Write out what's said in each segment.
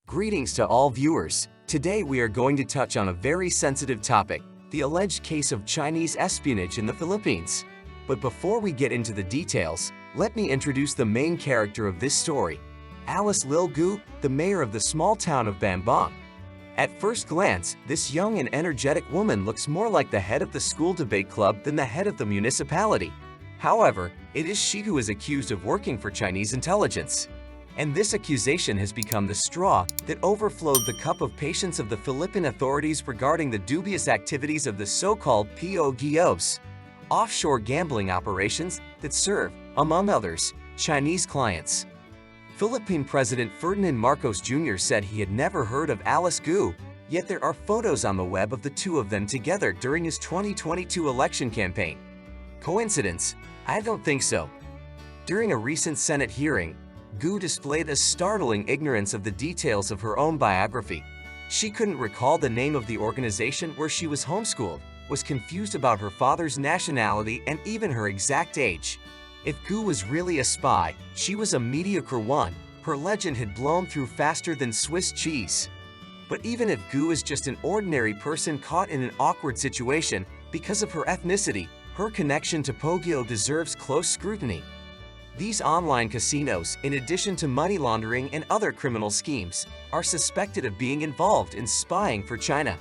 Greetings to all viewers. Today we are going to touch on a very sensitive topic, the alleged case of Chinese espionage in the Philippines. But before we get into the details, let me introduce the main character of this story, Alice Lil Gu, the mayor of the small town of Bambang. At first glance, this young and energetic woman looks more like the head of the school debate club than the head of the municipality. However, it is she who is accused of working for Chinese intelligence. And this accusation has become the straw that overflowed the cup of patience of the Philippine authorities regarding the dubious activities of the so-called POGOs, offshore gambling operations that serve, among others, Chinese clients. Philippine President Ferdinand Marcos Jr. said he had never heard of Alice Gu, yet there are photos on the web of the two of them together during his 2022 election campaign. Coincidence? I don't think so. During a recent Senate hearing, Gu displayed a startling ignorance of the details of her own biography. She couldn't recall the name of the organization where she was homeschooled, was confused about her father's nationality and even her exact age. If Gu was really a spy, she was a mediocre one. Her legend had blown through faster than Swiss cheese. But even if Gu is just an ordinary person caught in an awkward situation because of her ethnicity, her connection to POGO deserves close scrutiny. These online casinos, in addition to money laundering and other criminal schemes, are suspected of being involved in spying for China.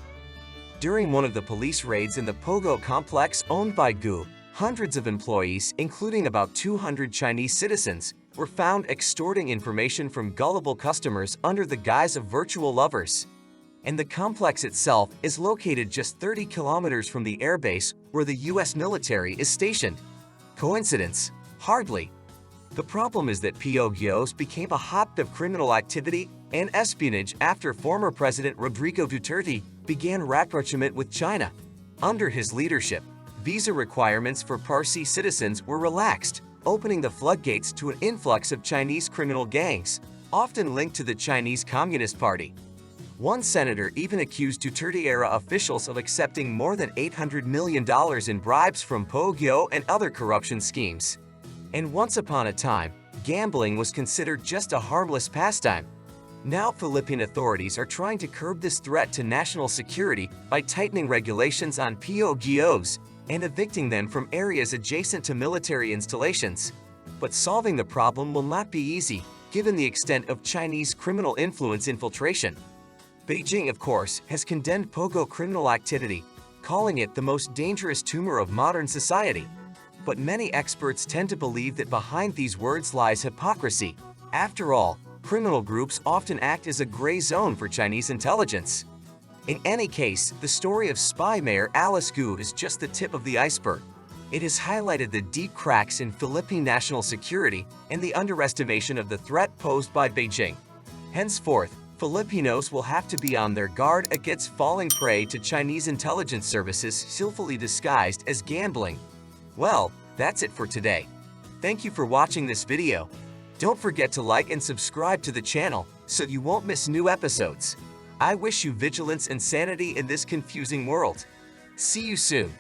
During one of the police raids in the POGO complex owned by Gu, hundreds of employees, including about 200 Chinese citizens, were found extorting information from gullible customers under the guise of virtual lovers. And the complex itself is located just 30 kilometers from the airbase where the US military is stationed. Coincidence? Hardly. The problem is that POGOs became a hotbed of criminal activity and espionage after former President Rodrigo Duterte began rapprochement with China. Under his leadership, visa requirements for Parsi citizens were relaxed, opening the floodgates to an influx of Chinese criminal gangs, often linked to the Chinese Communist Party. One senator even accused Duterte-era officials of accepting more than $800 million in bribes from POGO and other corruption schemes. And once upon a time, gambling was considered just a harmless pastime. Now Philippine authorities are trying to curb this threat to national security by tightening regulations on POGOs and evicting them from areas adjacent to military installations. But solving the problem will not be easy, given the extent of Chinese criminal influence infiltration. Beijing, of course, has condemned POGO criminal activity, calling it the most dangerous tumor of modern society. But many experts tend to believe that behind these words lies hypocrisy. After all, criminal groups often act as a gray zone for Chinese intelligence. In any case, the story of spy mayor Alice Gu is just the tip of the iceberg. It has highlighted the deep cracks in Philippine national security and the underestimation of the threat posed by Beijing. Henceforth, Filipinos will have to be on their guard against falling prey to Chinese intelligence services skillfully disguised as gambling. Well, that's it for today. Thank you for watching this video. Don't forget to like and subscribe to the channel so you won't miss new episodes. I wish you vigilance and sanity in this confusing world. See you soon.